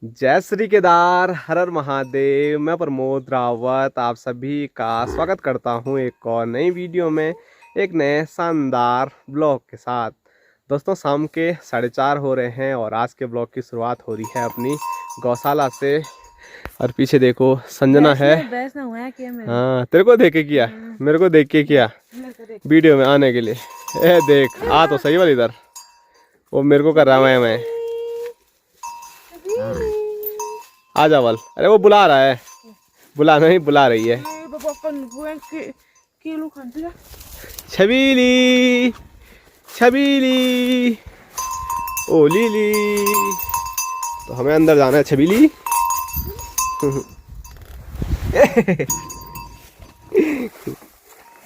जय श्री केदार, हर हर महादेव। मैं प्रमोद रावत आप सभी का स्वागत करता हूं एक और नई वीडियो में, एक नए शानदार ब्लॉग के साथ। दोस्तों, शाम के 4:30 हो रहे हैं और आज के ब्लॉग की शुरुआत हो रही है अपनी गौशाला से। और पीछे देखो संजना है। हाँ, तेरे को देख के किया, मेरे को देख के किया वीडियो में आने के लिए। ए देख, आ तो सही वाली इधर। वो मेरे को कर रहा है मैं आ जा वाल। अरे वो बुला रहा है, बुला नहीं बुला रही है। छबीली छबीली ओ लीली। तो हमें अंदर जाना है छबीली।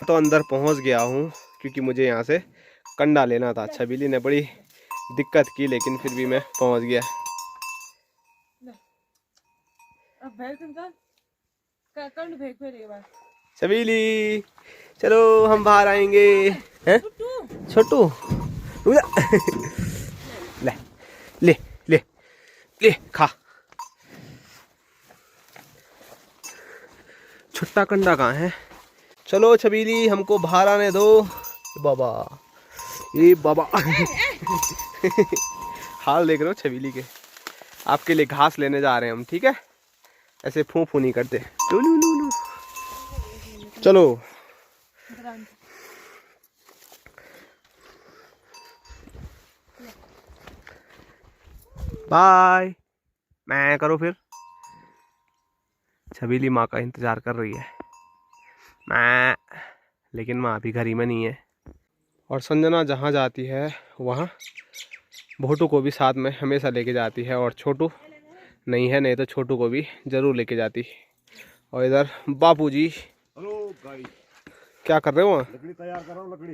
तो अंदर पहुंच गया हूं क्योंकि मुझे यहाँ से कंडा लेना था। छबीली ने बड़ी दिक्कत की लेकिन फिर भी मैं पहुंच गया। छबीली चलो हम बाहर आएंगे। हैं छोटू ले ले ले ले खा। छुट्टा कंडा कहाँ है? चलो छबीली हमको बाहर आने दो। बाबा ये बाबा हाल देख रहे हो छबीली के। आपके लिए घास लेने जा रहे हैं हम, ठीक है? ऐसे फू फू नहीं करते। लू लू लू लू। चलो बाय। मैं करो फिर। छबीली माँ का इंतजार कर रही है मैं, लेकिन माँ अभी घर ही में नहीं है। और संजना जहाँ जाती है वहाँ भोटू को भी साथ में हमेशा लेके जाती है। और छोटू नहीं है, नहीं तो छोटू को भी जरूर लेके जाती। और इधर बापू जी क्या कर रहे हो वहाँ? लकड़ी तैयार कर रहा हूँ। लकड़ी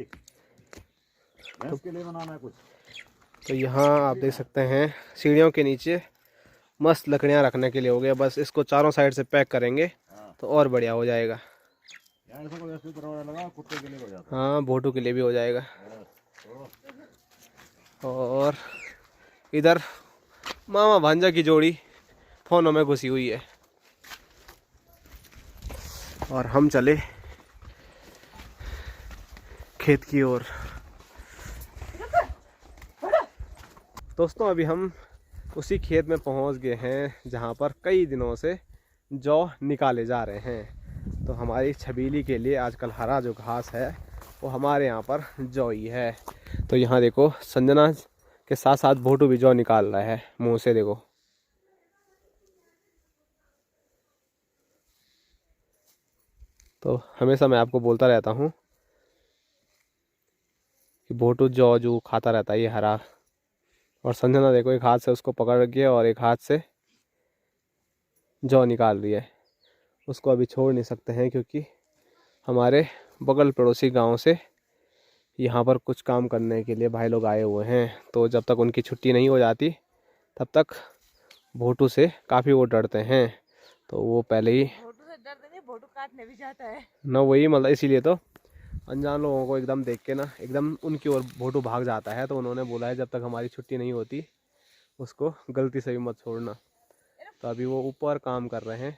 भैंस के लिए बनाना है कुछ। तो यहाँ आप देख सकते हैं सीढ़ियों के नीचे मस्त लकड़ियाँ रखने के लिए हो गया। बस इसको चारों साइड से पैक करेंगे तो और बढ़िया हो जाएगा। कुत्ते के लिए हो जाता है। हाँ, भोटू के लिए भी हो जाएगा। और इधर मामा भांजा की जोड़ी फोनों में घुसी हुई है और हम चले खेत की ओर। दोस्तों, अभी हम उसी खेत में पहुंच गए हैं जहां पर कई दिनों से जौ निकाले जा रहे हैं। तो हमारी छबीली के लिए आजकल हरा जो घास है वो हमारे यहाँ पर जौ ही है। तो यहाँ देखो संजना के साथ साथ भोटू भी जौ निकाल रहा है मुंह से। देखो तो हमेशा मैं आपको बोलता रहता हूँ कि भोटू जौ जो खाता रहता है ये हरा। और संजना देखो एक हाथ से उसको पकड़ के और एक हाथ से जौ निकाल रही है। उसको अभी छोड़ नहीं सकते हैं क्योंकि हमारे बगल पड़ोसी गांव से यहाँ पर कुछ काम करने के लिए भाई लोग आए हुए हैं। तो जब तक उनकी छुट्टी नहीं हो जाती तब तक भोटू से काफ़ी वो डरते हैं। तो वो पहले ही भोटू से डरते नहीं, भोटू काटने भी जाता है ना, वही मतलब इसीलिए तो अनजान लोगों को एकदम देख के ना एकदम उनकी ओर भोटू भाग जाता है। तो उन्होंने बोला है जब तक हमारी छुट्टी नहीं होती उसको गलती से भी मत छोड़ना। तो अभी वो ऊपर काम कर रहे हैं,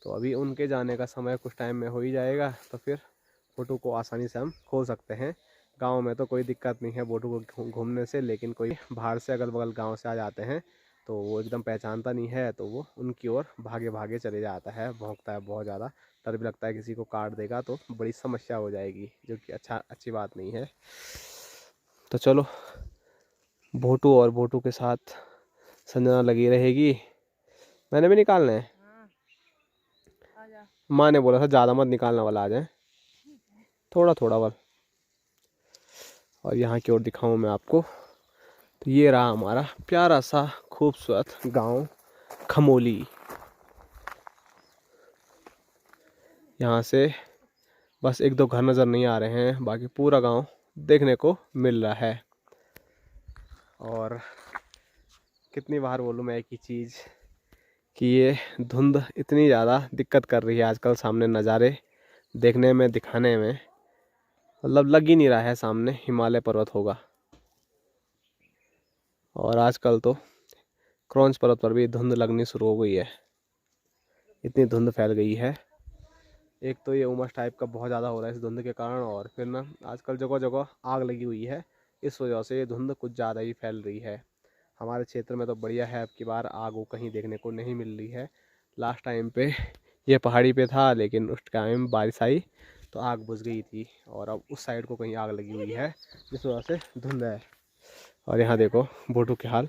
तो अभी उनके जाने का समय कुछ टाइम में हो ही जाएगा। तो फिर भोटू को आसानी से हम खोल सकते हैं। गांव में तो कोई दिक्कत नहीं है भोटू को घूमने से, लेकिन कोई बाहर से अगल बगल गांव से आ जाते हैं तो वो एकदम पहचानता नहीं है, तो वो उनकी ओर भागे भागे चले जाता है, भौंकता है बहुत ज़्यादा। डर भी लगता है किसी को काट देगा तो बड़ी समस्या हो जाएगी, जो कि अच्छी बात नहीं है। तो चलो भोटू और भोटू के साथ संजना लगी रहेगी। मैंने भी निकालना है। माँ ने बोला था ज़्यादा मत निकालना वाला, आ जाए थोड़ा थोड़ा वाल। और यहाँ की ओर दिखाऊँ मैं आपको, तो ये रहा हमारा प्यारा सा खूबसूरत गांव खमोली। यहाँ से बस एक दो घर नज़र नहीं आ रहे हैं, बाकी पूरा गांव देखने को मिल रहा है। और कितनी बार बोलूँ मैं एक ही चीज़ कि ये धुंध इतनी ज़्यादा दिक्कत कर रही है आजकल सामने नज़ारे देखने में, दिखाने में। मतलब लग ही नहीं रहा है सामने हिमालय पर्वत होगा। और आजकल तो क्रॉन्च पर्वत पर भी धुंध लगनी शुरू हो गई है, इतनी धुंध फैल गई है। एक तो ये उमस टाइप का बहुत ज़्यादा हो रहा है इस धुंध के कारण, और फिर ना आजकल जगह जगह आग लगी हुई है, इस वजह से ये धुंध कुछ ज़्यादा ही फैल रही है। हमारे क्षेत्र में तो बढ़िया है, अब की बार आग वो कहीं देखने को नहीं मिल रही है। लास्ट टाइम पे ये पहाड़ी पे था, लेकिन उस टाइम बारिश आई तो आग बुझ गई थी, और अब उस साइड को कहीं आग लगी हुई है जिस वजह से धुंध है। और यहाँ देखो बोटू के हाल,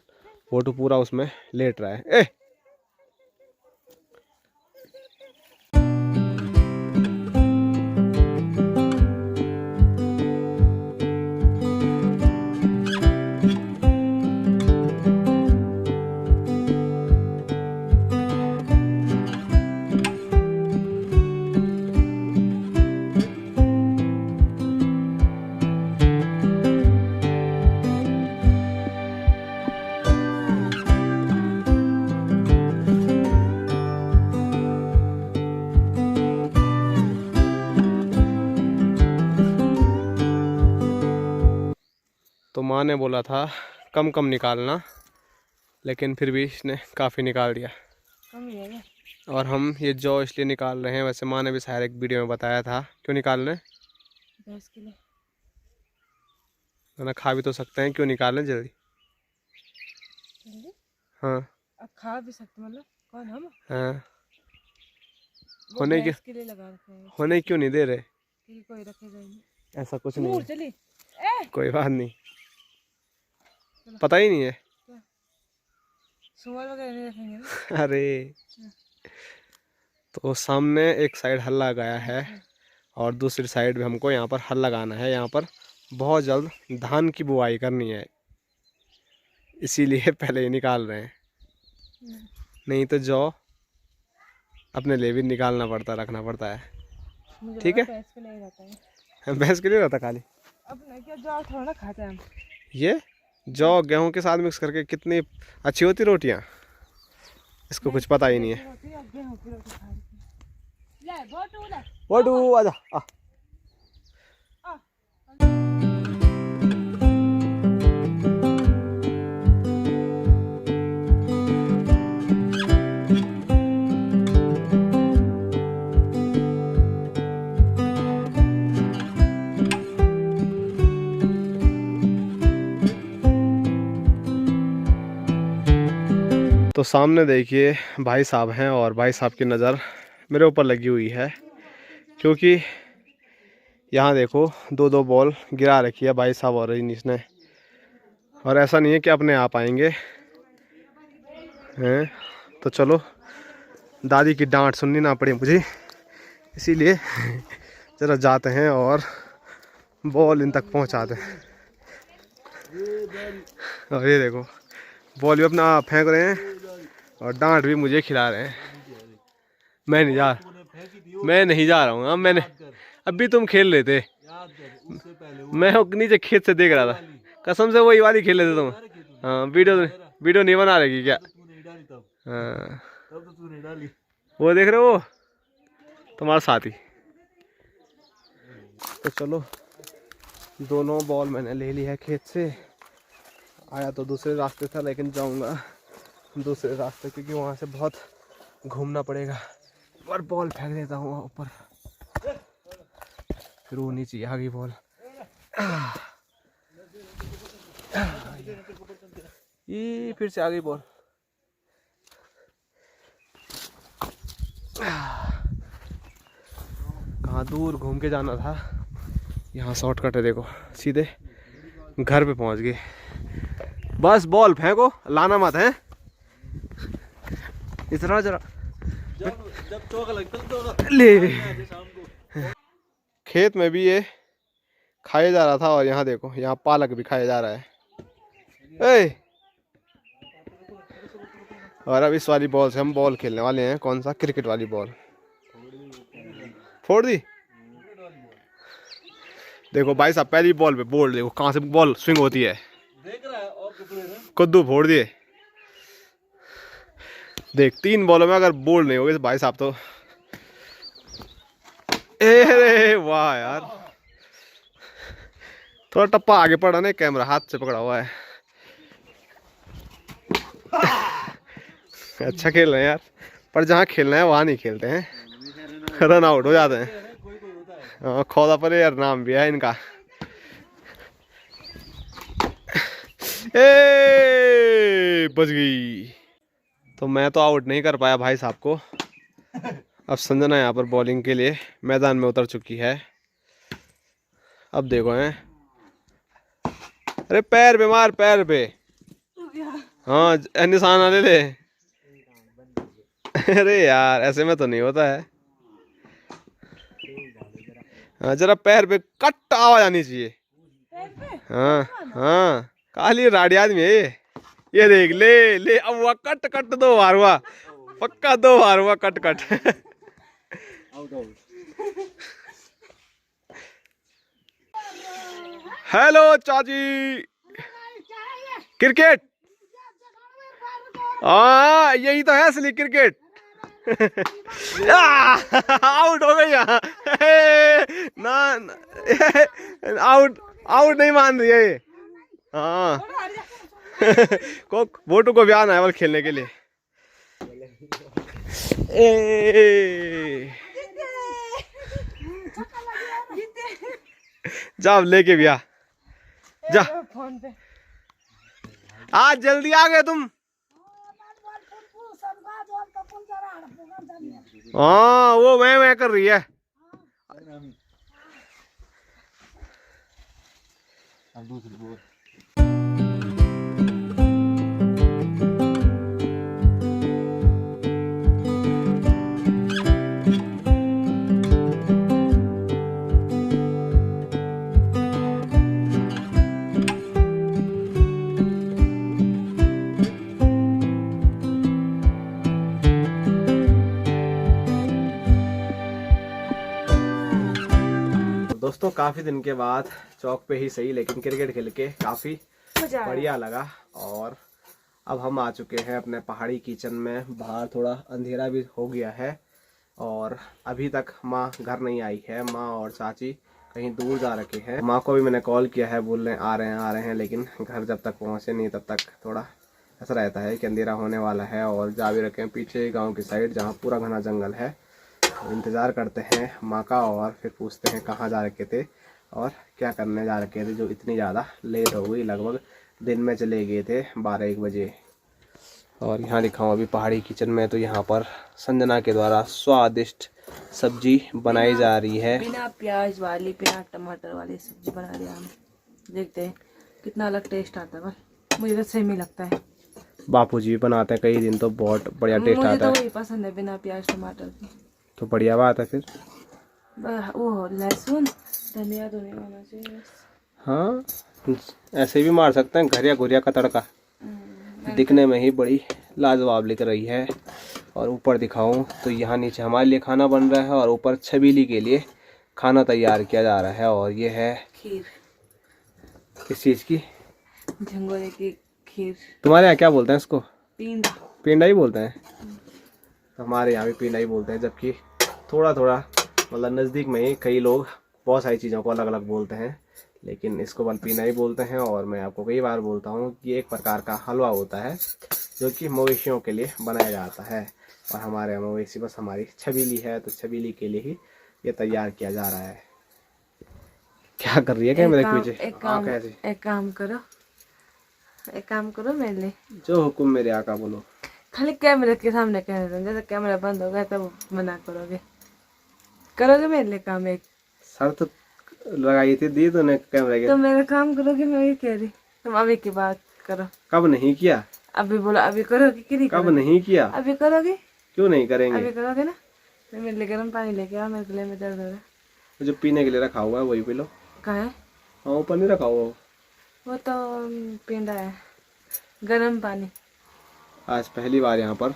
बोटू पूरा उसमें लेट रहा है। तो माँ ने बोला था कम कम निकालना, लेकिन फिर भी इसने काफ़ी निकाल दिया। कम ही है ये। और हम ये जौ इसलिए निकाल रहे हैं, वैसे माँ ने भी शायद एक वीडियो में बताया था क्यों निकाल रहे हैं। भैंस के लिए। वरना खा भी तो सकते हैं, क्यों निकाल लें जल्दी। जल्दी? हाँ अब खा भी सकते, मतलब कौन हम? हाँ। वो होने भैंस के लिए लगा रखे हैं, होने क्यों नहीं दे रहे? कि कोई रखेगा ही नहीं। ऐसा कुछ नहीं दूर है। चली। कोई बात नहीं, पता ही नहीं है। सुअर वगैरह नहीं रखेंगे ना? अरे तो सामने एक साइड हल लगाया है, और दूसरी साइड भी हमको यहाँ पर हल लगाना है। यहाँ पर बहुत जल्द धान की बुआई करनी है, इसीलिए पहले ही निकाल रहे हैं। नहीं तो जौ अपने लिए भी निकालना पड़ता, रखना पड़ता है। मुझे ठीक है, लगा भैंस के लिए रहता है। भैंस के लिए रहता खाली। अब नहीं क्या, जौ थोड़ा ना खाते हैं हम। ये जौ गेहूं के साथ मिक्स करके कितनी अच्छी होती रोटियां, इसको कुछ पता ही नहीं है। वोटू आजा आ। तो सामने देखिए भाई साहब हैं, और भाई साहब की नज़र मेरे ऊपर लगी हुई है, क्योंकि यहाँ देखो दो दो बॉल गिरा रखी है भाई साहब और रजनीश ने। और ऐसा नहीं है कि अपने आप आएंगे हैं। तो चलो, दादी की डांट सुननी ना पड़ी मुझे, इसीलिए ज़रा जाते हैं और बॉल इन तक पहुँचाते हैं। और ये देखो बॉल भी अपना आप फेंक रहे हैं, और डांट भी मुझे खिला रहे हैं। मैं नहीं जा रहा हूँ। अब मैंने अभी तुम खेल रहे थे, मैं नीचे खेत से देख रहा था, कसम से वही वाली खेल रहे थे तुम। हाँ, वीडियो नहीं बना रही क्या? हाँ, वो देख रहे हो, तुम्हारा साथी। तो चलो, दोनों बॉल मैंने ले ली है खेत से। आया तो दूसरे रास्ते था, लेकिन जाऊंगा दूसरे रास्ते, क्योंकि वहाँ से बहुत घूमना पड़ेगा। पर बॉल फेंक देता हूँ ऊपर, फिर वो नीचे आ गई बॉल। ये फिर से आ गई बॉल। कहाँ दूर घूम के जाना था, यहाँ शॉर्टकट है। देखो सीधे घर पे पहुँच गए। बस बॉल फेंको, लाना मत है। इतना जरा जब ले। खेत में भी ये खाया जा रहा था, और यहाँ देखो यहाँ पालक भी खाया जा रहा है। ए! और अब इस वाली बॉल से हम बॉल खेलने वाले हैं। कौन सा? क्रिकेट वाली बॉल। फोड़ दी। देखो भाई साहब, पहली बॉल पे बोल्ड देखो कहाँ से बॉल स्विंग होती है। कद्दू फोड़ दिए। देख, 3 बॉलों में अगर बोल्ड नहीं होगे तो भाई साहब तो ए वाह यार, थोड़ा टप्पा आगे पड़ा ना, कैमरा हाथ से पकड़ा हुआ है। अच्छा खेल रहे हैं यार, पर जहाँ खेलना है वहाँ नहीं खेलते हैं, रन आउट हो जाते हैं। हाँ, खौदा पर यार नाम भी है इनका। ए बच गई। तो मैं तो आउट नहीं कर पाया भाई साहब को। अब संजना यहाँ पर बॉलिंग के लिए मैदान में उतर चुकी है। अब देखो हैं, अरे पैर पे मार, पैर पे। हाँ निशाना ले ले। अरे यार ऐसे में तो नहीं होता है। हाँ जरा पैर पे कट आवाज आनी चाहिए। हाँ हाँ, काली राडी आदमी है ये देख ले ले। अब हुआ कट, कट 2 बार हुआ, पक्का 2 बार हुआ कट कट। हेलो चाची, क्रिकेट। हाँ यही तो है असली क्रिकेट। आउट हो गई यहाँ। ना आउट, आउट नहीं मान रही है ये। हाँ को वोटू को भी आना है बल खेलने के लिए। जा लेके भी आ जा। फोन पे आज जल्दी आ गए तुम। हाँ वो मैं कर रही है। अब दूसरी बोल। दोस्तों काफ़ी दिन के बाद चौक पे ही सही लेकिन क्रिकेट खेल के काफ़ी बढ़िया लगा। और अब हम आ चुके हैं अपने पहाड़ी किचन में। बाहर थोड़ा अंधेरा भी हो गया है और अभी तक माँ घर नहीं आई है। माँ और चाची कहीं दूर जा रखे हैं। माँ को भी मैंने कॉल किया है, बोल रहे आ रहे हैं, लेकिन घर जब तक पहुँचे नहीं तब तक थोड़ा ऐसा रहता है कि अंधेरा होने वाला है। और जा भी रखे हैं पीछे गाँव की साइड जहाँ पूरा घना जंगल है। इंतज़ार करते हैं माँ का और फिर पूछते हैं कहाँ जा रखे थे और क्या करने जा रखे थे जो इतनी ज़्यादा लेट हो गई। लगभग दिन में चले गए थे 12-1 बजे। और यहाँ लिखा हूँ अभी पहाड़ी किचन में। तो यहाँ पर संजना के द्वारा स्वादिष्ट सब्जी बनाई जा रही है। बिना प्याज वाली, बिना टमाटर वाली सब्जी बना रहे हैं हम। देखते हैं कितना अलग टेस्ट आता है। मुझे तो सेम ही लगता है। बापूजी भी बनाते हैं कई दिन तो बहुत बढ़िया टेस्ट आता है। मुझे तो वही पसंद है बिना प्याज टमाटर की। तो बढ़िया बात है फिर। वो लहसुन धनिया तो नहीं होना चाहिए। हाँ ऐसे भी मार सकते हैं, घरिया घुरिया का तड़का। दिखने में ही बड़ी लाजवाब लिख रही है। और ऊपर दिखाऊं तो यहाँ नीचे हमारे लिए खाना बन रहा है और ऊपर छबीली के लिए खाना तैयार किया जा रहा है। और ये है खीर। किस चीज़ की? झंगोरे की खीर। तुम्हारे यहाँ क्या बोलते हैं इसको? पींडा। पेंडा ही बोलते हैं। तो हमारे यहाँ भी पेंडा ही बोलते हैं, जबकि थोड़ा थोड़ा मतलब नज़दीक में ही कई लोग बहुत सारी चीज़ों को अलग अलग बोलते हैं, लेकिन इसको बलपीना ही बोलते हैं। और मैं आपको कई बार बोलता हूँ कि एक प्रकार का हलवा होता है जो कि मवेशियों के लिए बनाया जाता है। और हमारे मवेशी बस हमारी छबीली है, तो छबीली के लिए ही ये तैयार किया जा रहा है। क्या कर रही है कैमरे के पीछे? एक काम करो मेरे लिए। जो हुक्म मेरे आका बोलो। खाली कैमरे के सामने कहने दो, जैसे कैमरा बंद होगा तब मना करोगे मेरे लिए काम। एक शर्त लगाई थी, दी तूने कैमरे के। तो मेरा काम करोगे, मैं ये कह रही। तुम अभी की बात करो। कब नहीं किया? अभी बोलो अभी करोगे कि नहीं? कब नहीं किया? अभी करोगे? क्यों नहीं करेंगे? अभी करोगे ना? मैं मेरे लिए गर्म पानी लेके आओ, मेरे गले में दर्द हो रहा है। जो पीने के लिए रखा हुआ है वही पी लो। कहाँ है? हाँ ऊपर नहीं रखा हुआ वो तो पींडा है, गर्म पानी। आज पहली बार यहाँ पर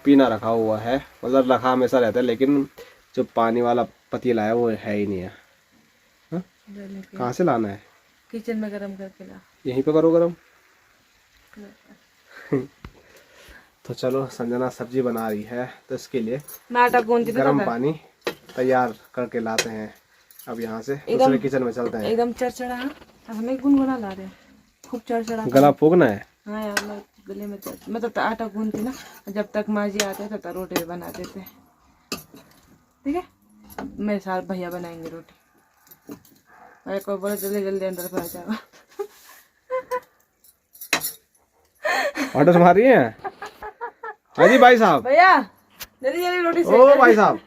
पीना रखा हुआ है। मतलब रखा हमेशा रहता है, लेकिन जो पानी वाला पतीला है वो है ही नहीं है। कहाँ से लाना है? किचन में गरम करके ला। यहीं पे करो गरम। तो चलो संजना सब्जी बना रही है, तो इसके लिए गरम पानी तैयार करके लाते हैं। अब यहाँ से दूसरे किचन में चलते हैं। एकदम चरचरा। हमें गुनगुना ला रहे हैं, खूब चरचरा। गला फूकना है। हाँ यार गले में मतलब आटा गूंदती ना, जब तक माँ जी आते हैं तब तक रोटी बना देते हैं। ठीक है, मेरे साथ भैया बनाएंगे रोटी। मेरे को बोलो जल्दी जल्दी अंदर पर आ जाओ। ऑर्डर मार रही हैं? हाँ जी भाई साहब। भैया जल्दी जल्दी रोटी ओ भाई साहब,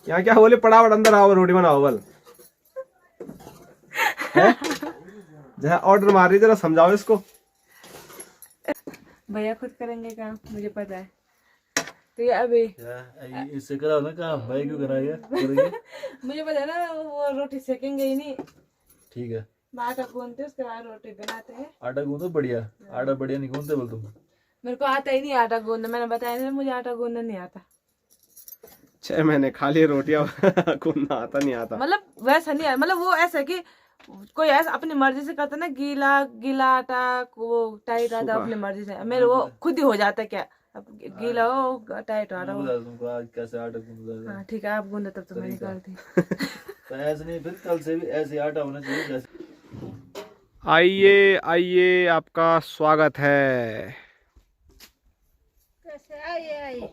यहाँ क्या बोले, फटाफट अंदर आओ, रोटी बनाओ बल। जरा ऑर्डर मार रही, जरा समझाओ इसको। भैया खुद करेंगे काम, मुझे पता है। तो ये अभी इससे कराओ ना काम, भाई क्यों कराएगा? मुझे पता है ना, वो रोटी सेकेंगे ही नहीं। ठीक है, आटा गूंदते उसके बाद रोटी बनाते हैं। आटा गूंदो बढ़िया, आटा बढ़िया नहीं गूंदते बोल तुम। मेरे को आता ही नहीं आटा गूंदना, मैंने बताया ना मुझे आटा गूंदना नहीं आता। 6 महीने खा लिए रोटियां, गूंदना आता नहीं आता। मतलब वैसा नहीं, मतलब वो ऐसा कि कोई ऐसा अपनी मर्जी से करता ना, गीला गीला आटा वो टाइट आता अपनी मर्जी से, मेरे वो खुद ही हो जाता। क्या अब गीला हो टाइट आटा हो। तुमको आज कैसे आटा गूंदा? हाँ ठीक है, आप गूंदे तब तो मैं निकालती। तो ऐसे नहीं, फिर कल से भी ऐसे आटा होना चाहिए जैसे। आइए आइए, आपका स्वागत है। कैसे आइए?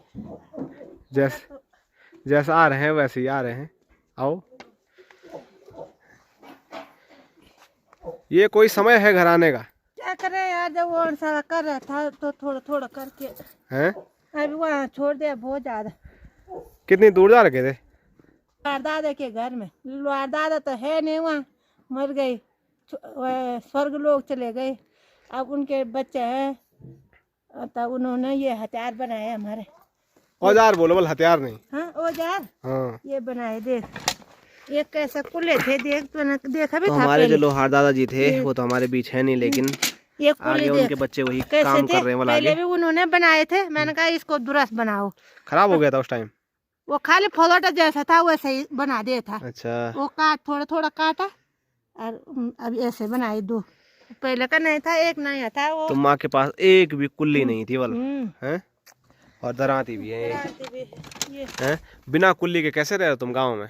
जैसा आ रहे हैं वैसे ही आ रहे हैं, आओ। ये कोई समय है घर आने का? क्या करे यार, जब वो सारा कर रहा था तो थोड़ा थोड़ा करके हैं? अभी वहाँ छोड़ दिया बहुत ज्यादा। कितनी दूर जा रखे थे? लाड़ दादा के घर में, लाड़ दादा तो है नहीं, वहाँ मर गई, स्वर्ग लोग चले गए। अब उनके बच्चे हैं, तब उन्होंने ये हथियार बनाए हमारे। औजार बोलो बल, हथियार नहीं। हाँ औजार, हाँ, ये बनाए। देख ये कैसे कुल्ले थे, देख तो न, देखा भी तो था हमारे जो पहले। लोहार दादाजी थे वो तो हमारे बीच है नहीं, लेकिन ये कुल्ले आगे देख उनके बच्चे वही कैसे काम थे। कर रहे हैं। वाला पहले आगे भी उन्होंने बनाए थे, मैंने कहा इसको दुरुस्त बनाओ। खराब हो गया था उस टाइम। वो खाली फलोटा जैसा था वैसे ही बना दिया था। अच्छा, वो काट थोड़ा थोड़ा काटा और अब ऐसे बनाए दो। पहले का नहीं था, एक नया था वो। तो माँ के पास एक भी कुल्ली नहीं थी बल, हम्म। हैं? और दराती भी है ये हैं? बिना कुल्ली के कैसे रह रहे हो तुम गाँव में?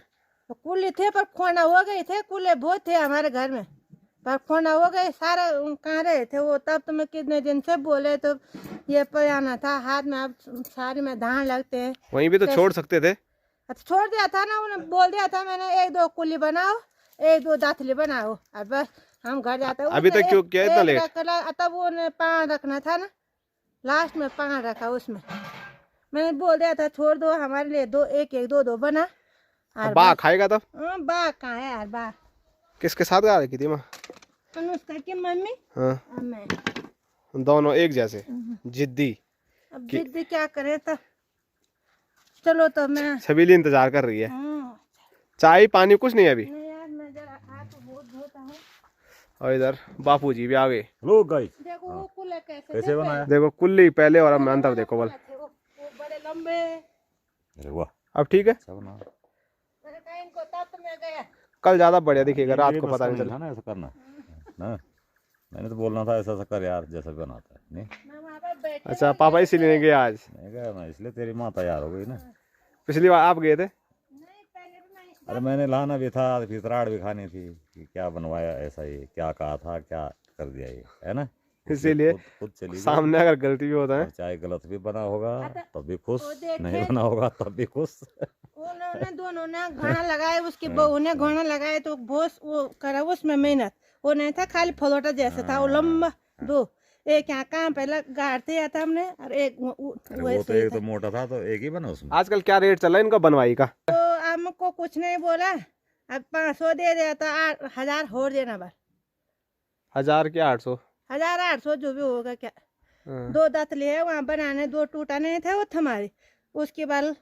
तो कुल्ले थे पर खोना हो गए थे, कुल्ले बहुत थे हमारे घर में पर खोना हो गए सारा। कहाँ रहे थे वो, तब तो मैं कितने दिन से बोले तो ये पयाना था हाथ में, अब सारे में धान लगते हैं। वहीं भी तो छोड़ सकते थे। अच्छा छोड़ दिया था ना, उन्हें बोल दिया था मैंने, 1-2 कुल्ली बनाओ, 1-2 दाथली बनाओ, और बस हम घर जाते। अभी तक क्यों किया इतना लेट? तब उन्हें 5 रखना था ना, लास्ट में 5 रखा उसमें। मैंने बोल दिया था छोड़ दो, हमारे लिए 1-2 बना। बा खाएगा तब? बा कहाँ है यार, बा किसके साथ गा रखी थी माँ? अनुष्का की मम्मी हाँ, और मैं, दोनों एक जैसे जिद्दी। अब जिद्दी क्या करे तो चलो। तो मैं छबीली इंतजार कर रही है। चाय पानी कुछ नहीं अभी। नहीं यार, मैं जरा हाथ बहुत धोता हूँ। और इधर बापूजी भी आ गए। हेलो गाइस, देखो वो कुल्ला कैसे बनाया? देखो कुल्ली पहले और अब में अंतर देखो बल। वो बड़े लंबे। अरे वाह, अब ठीक है। अच्छा बना। मैंने कहा इनको, तब तो मैं गया। कल ज्यादा बढ़िया दिखेगा, रात ये को बस पता का नहीं था चला। ना ऐसा करना ना। मैंने तो बोलना था ऐसा ऐसा कर यार, जैसा भी बनाता है। नहीं मैं वहाँ पर बैठे अच्छा, पापा इसीलिए नहीं गए आज? मैं गया ना, इसलिए तेरी माँ तैयार हो गई ना। पिछली बार आप गए थे। नहीं, पहले भी नहीं। अरे मैंने लाना भी था, फिर तराड़ भी खानी थी कि क्या बनवाया ऐसा, ये क्या कहा था, क्या कर दिया ये, है ना। इसीलिए खुद चली गई। सामने अगर गलती भी होता और है, चाहे गलत भी बना होगा तब भी खुश, वो देखे। नहीं बना होगा तब भी खुश। उन्होंने दोनों ने घाना लगाए, उसकी बहू ने घाना लगाए, तो बहुत वो करा उसमें मेहनत। वो नहीं था खाली फलोटा जैसे था, वो लंबा दो, एक यहाँ काम पहले गाड़ते आता हमने, और एक अरे वो तो एक तो मोटा था तो एक ही बना उसमें। आजकल क्या रेट चल रहा है इनका बनवाई का? तो हमको कुछ नहीं बोला, अब 500 दे दिया तो 1000 और देना बस। 1000 के 800? 1800 जो भी होगा। क्या हाँ। 2 दातली है वहाँ बनाने, 2 टूटा नहीं थे वो हमारे, उसके बाद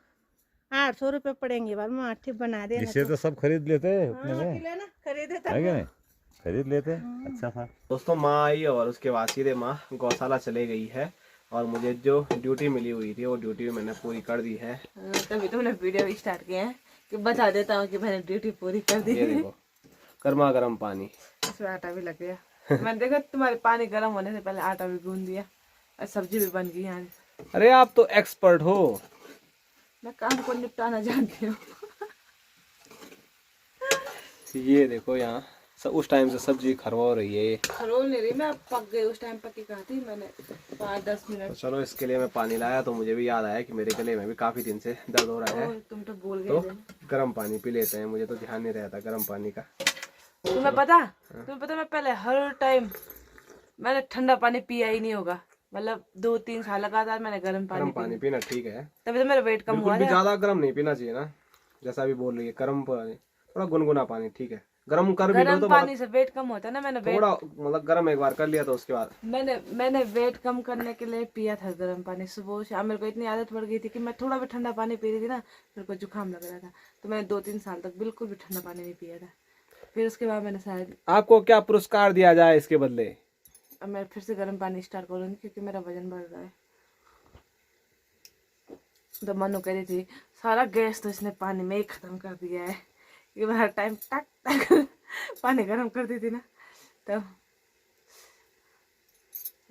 800 रुपये पड़ेंगे। बाल माठी बना देना। जिससे तो सब खरीद लेते उतने में, ना खरीदे है क्या नहीं, खरीद लेते। अच्छा था। दोस्तों, माँ आई और उसके बाद सीधे माँ गौशाला चले गई है, और मुझे जो ड्यूटी मिली हुई थी वो ड्यूटी मैंने पूरी कर दी है। तभी तो मैंने वीडियो स्टार्ट किया है कि बता देता हूँ कि मैंने ड्यूटी पूरी कर दी। ये देखो, गर्मा गर्म पानी। इसमें आटा भी लग गया। मैंने देखा तुम्हारे पानी गर्म होने से पहले आटा भी गूंद दिया और सब्जी भी बन गई यहाँ। अरे आप तो एक्सपर्ट हो। मैं काम को निपटाना जानती हूँ। ये देखो यहाँ उस टाइम से सब्जी खरवा हो रही है ये। खरोल नहीं रही मैं, अब पक गई। उस टाइम पकी कहाँ थी मैंने, 5-10 तो मिनट। चलो इसके लिए मैं पानी लाया तो मुझे भी याद आया कि मेरे गले में भी काफ़ी दिन से दर्द हो रहा है, तुम तो बोल तो गए। गर्म पानी पी लेते हैं। मुझे तो ध्यान नहीं रहता गर्म पानी का। तुम्हें पता मैं पहले हर टाइम मैंने ठंडा पानी पिया ही नहीं होगा, मतलब 2-3 साल लगातार मैंने गर्म पानी पीना ठीक है, तभी तो मेरा वेट कम हुआ बिल्कुल भी था। ज्यादा गर्म नहीं पीना चाहिए ना, जैसा भी बोल रही है गर्म पानी, थोड़ा गुनगुना पानी ठीक है। गर्म कर भी लो गर्म तो पानी से वेट कम होता है ना। मैंने वेट थोड़ा मतलब गर्म एक बार कर लिया तो उसके बाद मैंने वेट कम करने के लिए पिया था गर्म पानी सुबह शाम। मेरे को इतनी आदत पड़ गई थी कि मैं थोड़ा भी ठंडा पानी पी रही थी ना, मेरे को जुकाम लग रहा था। तो मैंने 2-3 साल तक बिल्कुल भी ठंडा पानी नहीं पिया था। फिर उसके बाद मैंने शायद, आपको क्या पुरस्कार दिया जाए इसके बदले? अब मैं फिर से गर्म पानी स्टार्ट करूँगी क्योंकि मेरा वजन बढ़ रहा है। तो मनु कह रही थी सारा गैस तो इसने पानी में ही खत्म कर दिया है, क्योंकि मैं हर टाइम टक टक पानी गर्म करती थी ना। तो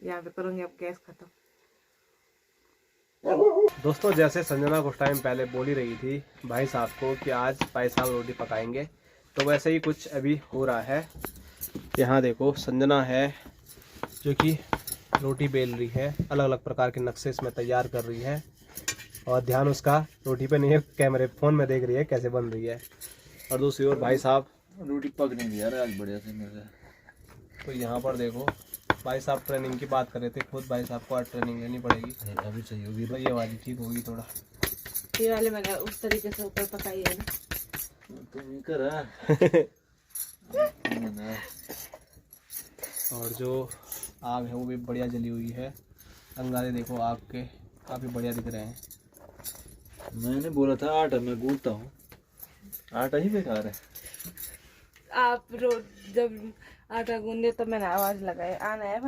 यहाँ पे करूँगी अब गैस खत्म। दोस्तों जैसे संजना कुछ टाइम पहले बोल ही रही थी भाई साहब को कि आज भाई साहब रोटी पकाएंगे, तो वैसे ही कुछ अभी हो रहा है। यहाँ देखो संजना है जो कि रोटी बेल रही है, अलग अलग प्रकार के नक्शे इसमें तैयार कर रही है, और ध्यान उसका रोटी पे नहीं है, कैमरे फ़ोन में देख रही है कैसे बन रही है। और दूसरी ओर भाई साहब रोटी पक नहीं रही यार आज बढ़िया से मेरे से। तो यहाँ पर देखो भाई साहब ट्रेनिंग की बात कर रहे थे, खुद भाई साहब को आज ट्रेनिंग लेनी पड़ेगी। अभी सही होगी तो ये वाली ठीक होगी थोड़ा। ये वाले मैंने उस तरीके से ऊपर पकाई है ना। तुम करा और जो आग है वो भी बढ़िया जली हुई है, अंगारे देखो आग के काफ़ी बढ़िया दिख रहे हैं। मैंने बोला था आटा मैं गूंथता हूँ, आटा ही बेकार है। आप रोज जब आटा गूंदे तो मैंने आवाज लगाई आना है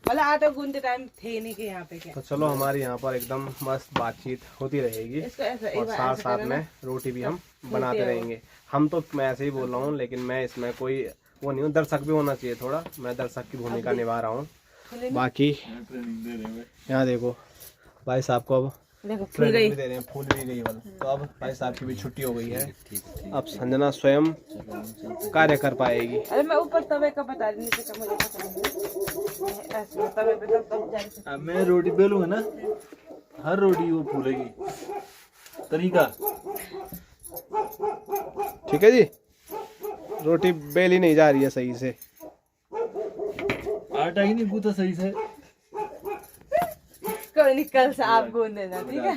मतलब आटा गूंदते टाइम थे नहीं कि यहाँ पे क्या। तो चलो हमारी यहाँ पर एकदम मस्त बातचीत होती रहेगी, इसको ऐसा और साथ साथ में रोटी भी हम बनाते रहेंगे। हम तो मैं ऐसे ही बोल रहा हूँ, लेकिन मैं इसमें कोई वो नहीं हूँ, दर्शक भी होना चाहिए थोड़ा, मैं दर्शक की भूमिका निभा रहा हूँ। बाकी यहाँ देखो भाई साहब को अब देखो फूल ट्रेनिंग गई। भी दे रहे हैं, फूल भी गई वाला। तो अब भाई साहब की भी छुट्टी हो गई है, अब संजना स्वयं कार्य कर पाएगी। अरे मैं ऊपर तवे का बता रही, नीचे का मुझे पता नहीं। ऐसे तवे पे तब जाके अब मैं रोटी बेलूंगा ना, हर रोटी वो फूलेगी। तरीका ठीक है जी, रोटी बेली नहीं जा रही है सही से। आटा ही नहीं गूंथा सही से। कोई नहीं, कल से आप गूंद देना ठीक है।